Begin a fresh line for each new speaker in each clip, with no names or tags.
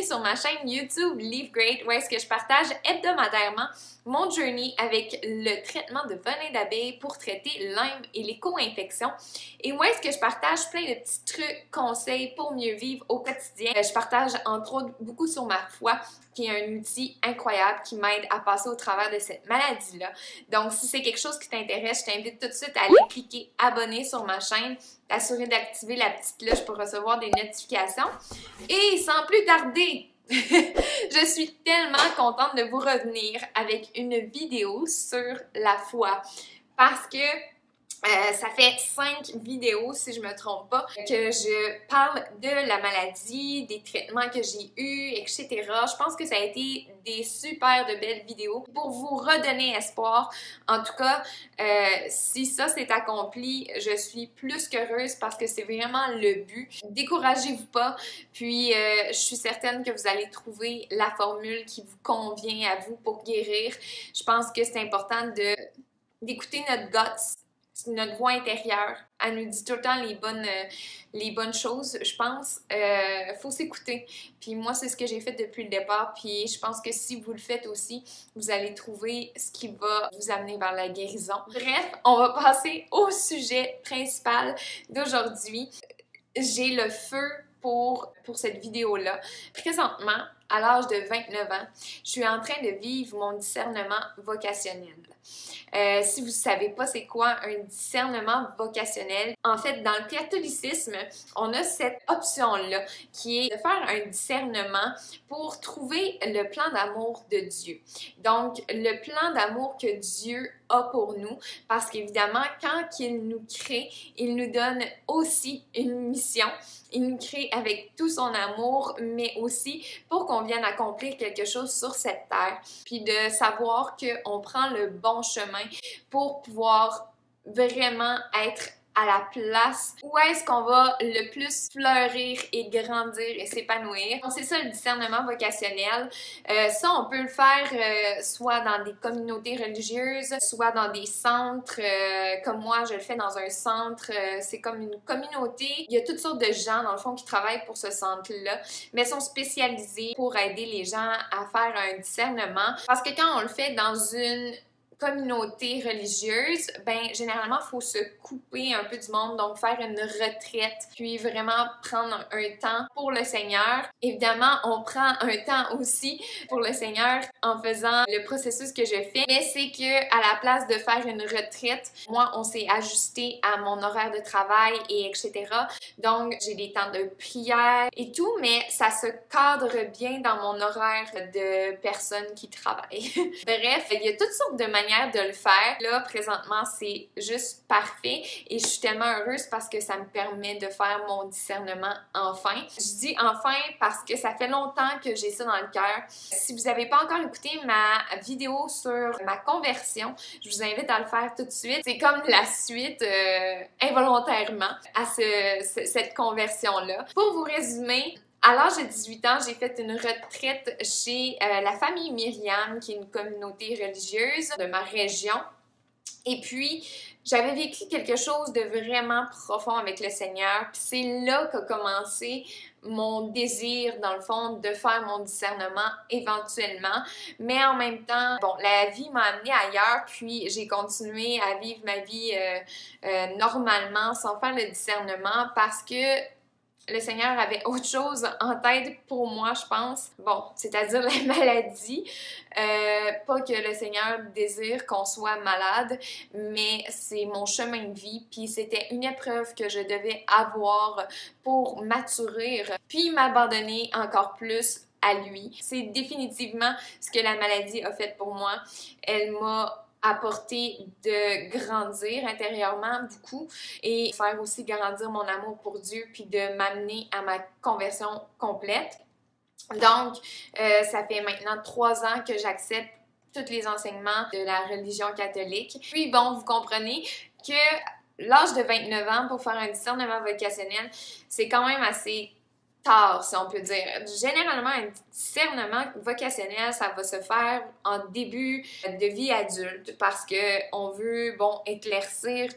bienvenue sur ma chaîne YouTube Live Great où est-ce que je partage hebdomadairement mon journey avec le traitement de venin d'abeille pour traiter Lyme et les co-infections et où est-ce que je partage plein de petits trucs, conseils pour mieux vivre au quotidien. Je partage entre autres beaucoup sur ma foi qui est un outil incroyable qui m'aide à passer au travers de cette maladie-là. Donc si c'est quelque chose qui t'intéresse, je t'invite tout de suite à aller cliquer abonner sur ma chaîne, t'assurer d'activer la petite cloche pour recevoir des notifications. Et sans plus tarder, je suis tellement contente de vous revenir avec une vidéo sur la foi parce que ça fait 5 vidéos, si je me trompe pas, que je parle de la maladie, des traitements que j'ai eus, etc. Je pense que ça a été des super de belles vidéos pour vous redonner espoir. En tout cas, si ça s'est accompli, je suis plus qu'heureuse parce que c'est vraiment le but. Découragez-vous pas, puis je suis certaine que vous allez trouver la formule qui vous convient à vous pour guérir. Je pense que c'est important d'écouter notre guts, notre voix intérieure. Elle nous dit tout le temps les bonnes choses, je pense. Faut s'écouter. Puis moi, c'est ce que j'ai fait depuis le départ. Puis je pense que si vous le faites aussi, vous allez trouver ce qui va vous amener vers la guérison. Bref, on va passer au sujet principal d'aujourd'hui. J'ai le feu pour cette vidéo-là. Présentement, à l'âge de 29 ans, je suis en train de vivre mon discernement vocationnel. Si vous ne savez pas c'est quoi un discernement vocationnel, en fait, dans le catholicisme, on a cette option-là qui est de faire un discernement pour trouver le plan d'amour de Dieu. Donc, le plan d'amour que Dieu a pour nous, parce qu'évidemment, quand il nous crée, il nous donne aussi une mission. Il nous crée avec tout son amour, mais aussi pour qu'on vienne accomplir quelque chose sur cette terre, puis de savoir qu'on prend le bon chemin pour pouvoir vraiment être à la place où est-ce qu'on va le plus fleurir et grandir et s'épanouir. Donc c'est ça le discernement vocationnel. Ça, on peut le faire soit dans des communautés religieuses, soit dans des centres, comme moi, je le fais dans un centre, c'est comme une communauté. Il y a toutes sortes de gens, dans le fond, qui travaillent pour ce centre-là, mais sont spécialisés pour aider les gens à faire un discernement. Parce que quand on le fait dans une communauté religieuse, ben généralement, il faut se couper un peu du monde, donc faire une retraite, puis vraiment prendre un temps pour le Seigneur. Évidemment, on prend un temps aussi pour le Seigneur en faisant le processus que je fais, mais c'est que à la place de faire une retraite, moi, on s'est ajusté à mon horaire de travail et etc. Donc, j'ai des temps de prière et tout, mais ça se cadre bien dans mon horaire de personnes qui travaillent. Bref, il y a toutes sortes de manières de le faire. Là, présentement, c'est juste parfait et je suis tellement heureuse parce que ça me permet de faire mon discernement enfin. Je dis enfin parce que ça fait longtemps que j'ai ça dans le cœur. Si vous n'avez pas encore écouté ma vidéo sur ma conversion, je vous invite à le faire tout de suite. C'est comme la suite involontairement à cette conversion-là. Pour vous résumer, à l'âge de 18 ans, j'ai fait une retraite chez la famille Myriam, qui est une communauté religieuse de ma région. Et puis, j'avais vécu quelque chose de vraiment profond avec le Seigneur. Puis c'est là qu'a commencé mon désir, dans le fond, de faire mon discernement éventuellement. Mais en même temps, bon, la vie m'a amenée ailleurs, puis j'ai continué à vivre ma vie normalement, sans faire le discernement, parce que le Seigneur avait autre chose en tête pour moi, je pense. Bon, c'est-à-dire la maladie. Pas que le Seigneur désire qu'on soit malade, mais c'est mon chemin de vie. Puis c'était une épreuve que je devais avoir pour maturer, puis m'abandonner encore plus à lui. C'est définitivement ce que la maladie a fait pour moi. Elle m'a apporter de grandir intérieurement beaucoup et faire aussi grandir mon amour pour Dieu puis de m'amener à ma conversion complète. Donc, ça fait maintenant 3 ans que j'accepte tous les enseignements de la religion catholique. Puis bon, vous comprenez que l'âge de 29 ans pour faire un discernement vocationnel, c'est quand même assez tard, si on peut dire. Généralement, un discernement vocationnel, ça va se faire en début de vie adulte parce que on veut, bon, éclaircir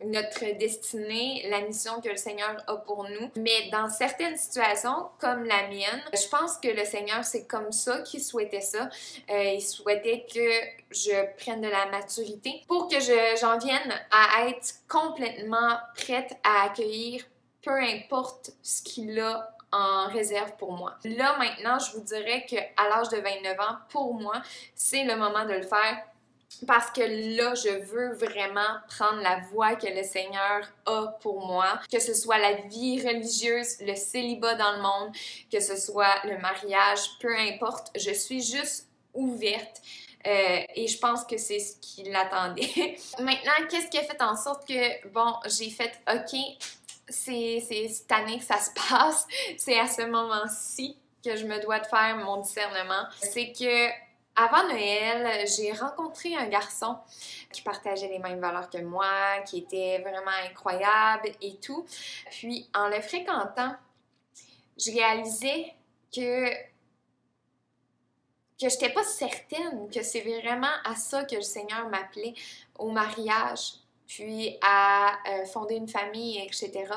notre destinée, la mission que le Seigneur a pour nous. Mais dans certaines situations, comme la mienne, je pense que le Seigneur, c'est comme ça qu'il souhaitait ça. Il souhaitait que je prenne de la maturité pour que j'en vienne à être complètement prête à accueillir peu importe ce qu'il a en réserve pour moi. Là, maintenant, je vous dirais qu'à l'âge de 29 ans, pour moi, c'est le moment de le faire parce que là, je veux vraiment prendre la voie que le Seigneur a pour moi, que ce soit la vie religieuse, le célibat dans le monde, que ce soit le mariage, peu importe, je suis juste ouverte. Et je pense que c'est ce qu'il attendait. Maintenant, qu'est-ce qui a fait en sorte que, bon, j'ai fait « OK, c'est cette année que ça se passe, c'est à ce moment-ci que je me dois de faire mon discernement. » C'est que avant Noël, j'ai rencontré un garçon qui partageait les mêmes valeurs que moi, qui était vraiment incroyable et tout. Puis en le fréquentant, je réalisais que j'étais pas certaine que c'est vraiment à ça que le Seigneur m'appelait, au mariage, puis à fonder une famille, etc.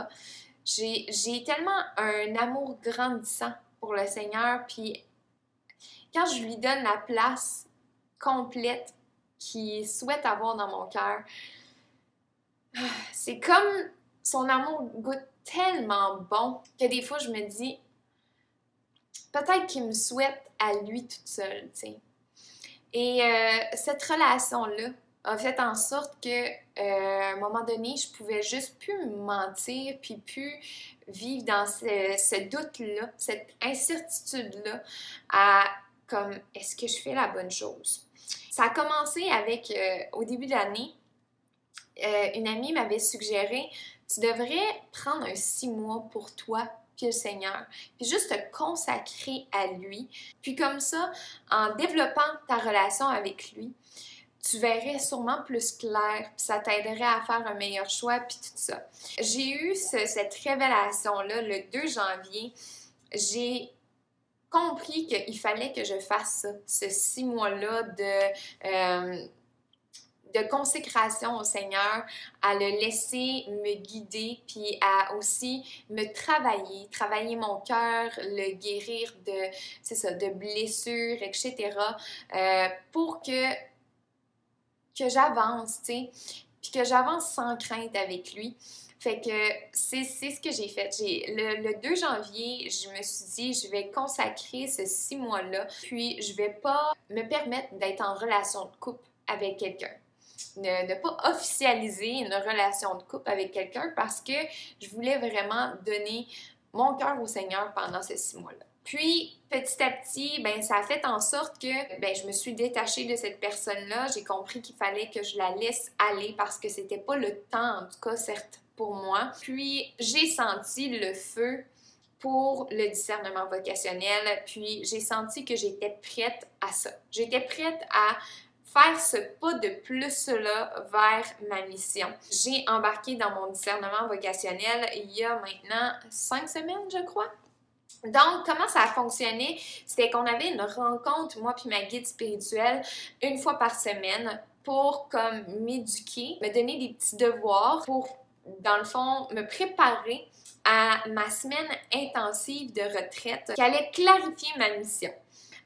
J'ai tellement un amour grandissant pour le Seigneur, puis quand je lui donne la place complète qu'il souhaite avoir dans mon cœur, c'est comme son amour goûte tellement bon que des fois je me dis peut-être qu'il me souhaite à lui toute seule, tu sais. Et cette relation-là a fait en sorte que à un moment donné, je pouvais juste plus me mentir puis plus vivre dans ce doute-là, cette incertitude-là à comme est-ce que je fais la bonne chose? Ça a commencé avec, au début de l'année, une amie m'avait suggéré, tu devrais prendre un 6 mois pour toi puis le Seigneur, puis juste te consacrer à lui. Puis comme ça, en développant ta relation avec lui, tu verrais sûrement plus clair, puis ça t'aiderait à faire un meilleur choix, puis tout ça. J'ai eu cette révélation-là le 2 janvier. J'ai compris qu'il fallait que je fasse ça, ce 6 mois-là de consécration au Seigneur, à le laisser me guider, puis à aussi me travailler mon cœur, le guérir de blessures, etc., pour que j'avance, tu sais, puis que j'avance sans crainte avec lui. Fait que c'est ce que j'ai fait. Le 2 janvier, je me suis dit, je vais consacrer ce 6 mois-là, puis je vais pas me permettre d'être en relation de couple avec quelqu'un. Ne pas officialiser une relation de couple avec quelqu'un parce que je voulais vraiment donner mon cœur au Seigneur pendant ces 6 mois-là. Puis, petit à petit, ben, ça a fait en sorte que ben, je me suis détachée de cette personne-là. J'ai compris qu'il fallait que je la laisse aller parce que c'était pas le temps, en tout cas, certes, pour moi. Puis, j'ai senti le feu pour le discernement vocationnel. Puis, j'ai senti que j'étais prête à ça. J'étais prête à faire ce pas de plus-là vers ma mission. J'ai embarqué dans mon discernement vocationnel il y a maintenant 5 semaines, je crois. Donc, comment ça a fonctionné? C'était qu'on avait une rencontre, moi puis ma guide spirituelle, une fois par semaine pour comme m'éduquer, me donner des petits devoirs pour, dans le fond, me préparer à ma semaine intensive de retraite qui allait clarifier ma mission.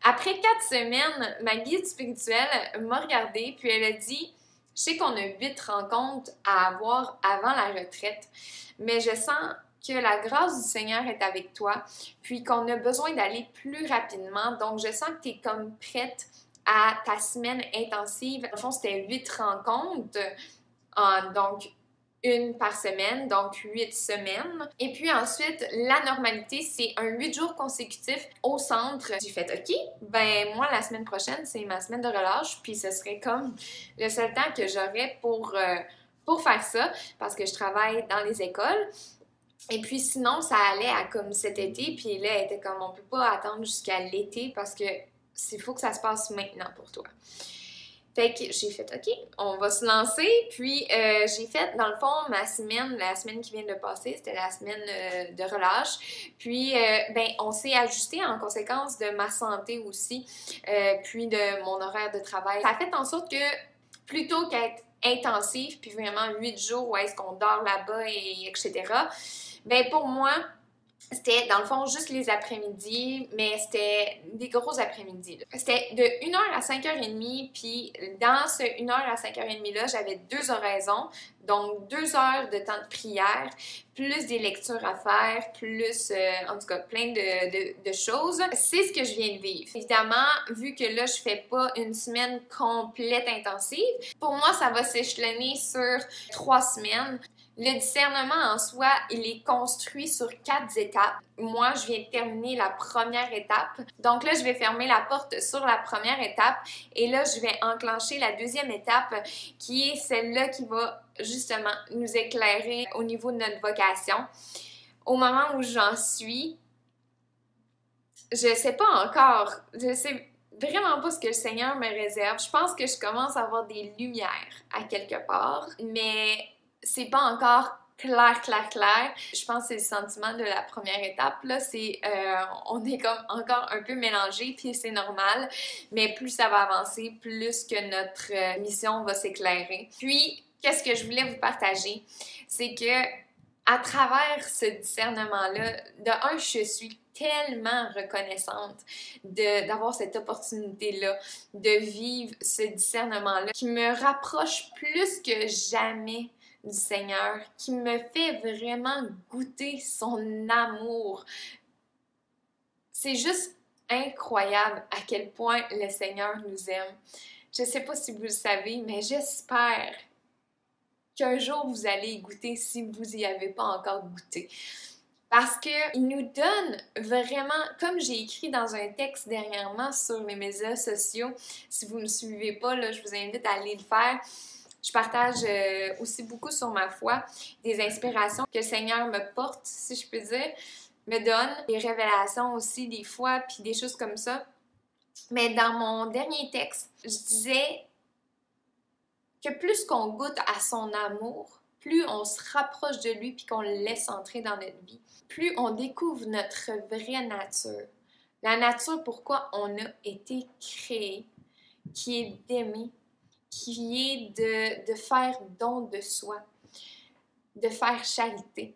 Après 4 semaines, ma guide spirituelle m'a regardée puis elle a dit « Je sais qu'on a 8 rencontres à avoir avant la retraite, mais je sens que la grâce du Seigneur est avec toi, puis qu'on a besoin d'aller plus rapidement. Donc, je sens que tu es comme prête à ta semaine intensive. » En fond, c'était 8 rencontres, donc une par semaine, donc 8 semaines. Et puis ensuite, la normalité, c'est un 8 jours consécutifs au centre. J'ai fait « OK, ben moi, la semaine prochaine, c'est ma semaine de relâche, puis ce serait comme le seul temps que j'aurais pour faire ça, parce que je travaille dans les écoles. » Et puis sinon, ça allait à comme cet été, puis là, elle était comme, on peut pas attendre jusqu'à l'été parce que il faut que ça se passe maintenant pour toi. Fait que j'ai fait, OK, on va se lancer. Puis j'ai fait, dans le fond, la semaine qui vient de passer, c'était la semaine de relâche. Puis, ben, on s'est ajusté en conséquence de ma santé aussi, puis de mon horaire de travail. Ça a fait en sorte que, plutôt qu'être intensif, puis vraiment 8 jours où est-ce qu'on dort là-bas, et etc., ben pour moi, c'était, dans le fond, juste les après-midi, mais c'était des gros après-midi. C'était de 1h à 5h30, puis dans ce 1h à 5h30-là, j'avais 2 oraisons, donc 2 heures de temps de prière, plus des lectures à faire, plus, en tout cas, plein de choses. C'est ce que je viens de vivre. Évidemment, vu que là, je fais pas une semaine complète intensive, pour moi, ça va s'échelonner sur 3 semaines. Le discernement en soi, il est construit sur 4 étapes. Moi, je viens de terminer la première étape. Donc là, je vais fermer la porte sur la première étape et là, je vais enclencher la deuxième étape qui est celle-là qui va justement nous éclairer au niveau de notre vocation. Au moment où j'en suis, je sais pas encore, je sais vraiment pas ce que le Seigneur me réserve. Je pense que je commence à avoir des lumières à quelque part, mais c'est pas encore clair. Je pense que c'est le sentiment de la première étape, là, c'est on est comme encore un peu mélangé, puis c'est normal, mais plus ça va avancer, plus que notre mission va s'éclairer. Puis, qu'est-ce que je voulais vous partager? C'est que à travers ce discernement-là, de un, je suis tellement reconnaissante d'avoir cette opportunité-là, de vivre ce discernement-là qui me rapproche plus que jamais du Seigneur, qui me fait vraiment goûter son amour. C'est juste incroyable à quel point le Seigneur nous aime. Je ne sais pas si vous le savez, mais j'espère qu'un jour vous allez y goûter si vous n'y avez pas encore goûté. Parce qu'il nous donne vraiment, comme j'ai écrit dans un texte dernièrement sur les médias sociaux, si vous ne me suivez pas, là, je vous invite à aller le faire. Je partage aussi beaucoup sur ma foi, des inspirations que le Seigneur me porte, si je peux dire, me donne, des révélations aussi des fois, puis des choses comme ça. Mais dans mon dernier texte, je disais que plus qu'on goûte à son amour, plus on se rapproche de lui puis qu'on le laisse entrer dans notre vie, plus on découvre notre vraie nature. La nature pourquoi on a été créé, qui est d'aimer, qui est de faire don de soi, de faire charité.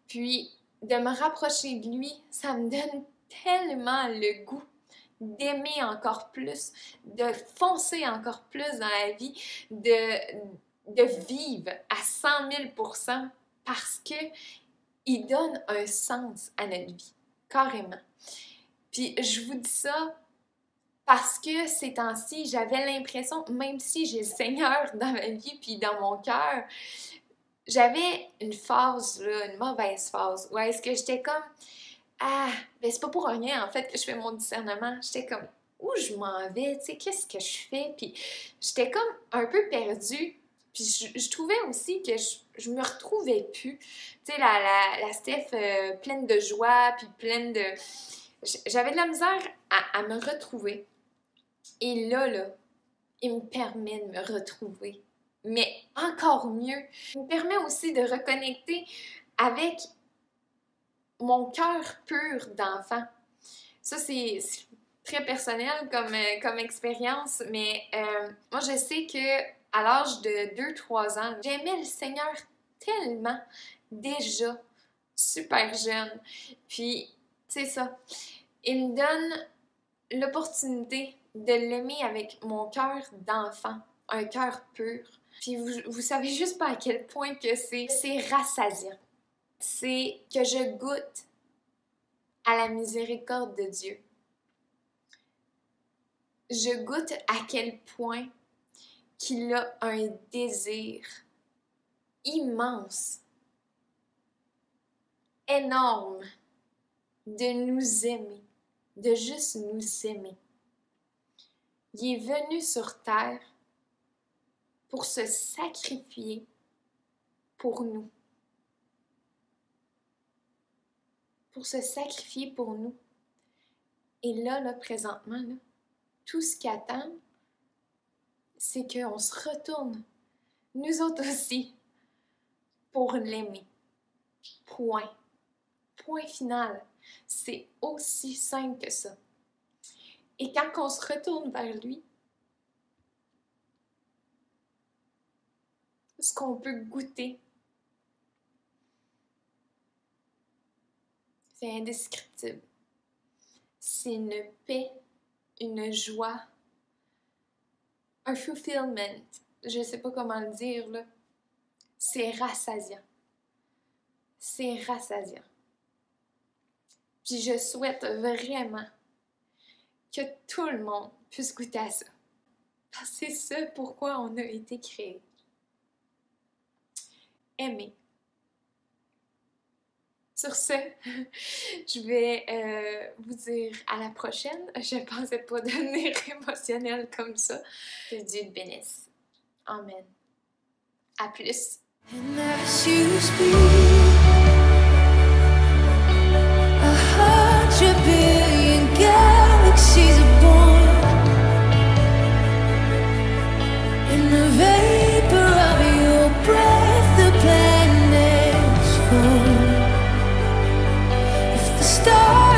Puis, de me rapprocher de lui, ça me donne tellement le goût d'aimer encore plus, de foncer encore plus dans la vie, de vivre à 100 000 % parce que il donne un sens à notre vie, carrément. Puis je vous dis ça parce que ces temps-ci, j'avais l'impression, même si j'ai le Seigneur dans ma vie puis dans mon cœur, j'avais une phase, là, une mauvaise phase, où est-ce que j'étais comme ah, ben c'est pas pour rien en fait que je fais mon discernement. J'étais comme où je m'en vais, tu sais, qu'est-ce que je fais? Puis j'étais comme un peu perdue. Puis je trouvais aussi que je me retrouvais plus. Tu sais, la Steph pleine de joie, puis pleine de... J'avais de la misère à me retrouver. Et là, il me permet de me retrouver. Mais encore mieux, il me permet aussi de reconnecter avec mon cœur pur d'enfant. Ça, c'est très personnel comme expérience, mais moi, je sais que à l'âge de 2-3 ans, j'aimais le Seigneur tellement, déjà, super jeune. Puis, c'est ça. Il me donne l'opportunité de l'aimer avec mon cœur d'enfant, un cœur pur. Puis, vous savez juste pas à quel point que c'est rassasiant. C'est que je goûte à la miséricorde de Dieu. Je goûte à quel point qu'il a un désir immense, énorme, de nous aimer, de juste nous aimer. Il est venu sur terre pour se sacrifier pour nous. Pour se sacrifier pour nous. Et là, présentement, tout ce qui attend, c'est qu'on se retourne, nous autres aussi, pour l'aimer. Point. Point final. C'est aussi simple que ça. Et quand on se retourne vers lui, ce qu'on peut goûter, c'est indescriptible. C'est une paix, une joie, un fulfillment. Je ne sais pas comment le dire, là. C'est rassasiant. C'est rassasiant. Puis je souhaite vraiment que tout le monde puisse goûter à ça. Parce que c'est ça pourquoi on a été créés. Aimer. Sur ce, je vais vous dire à la prochaine. Je ne pensais pas devenir émotionnelle comme ça. Que Dieu te bénisse. Amen. À plus.
And as you speak, 100 billion galaxies are born. In the vapor of your breath, the planets form. If the stars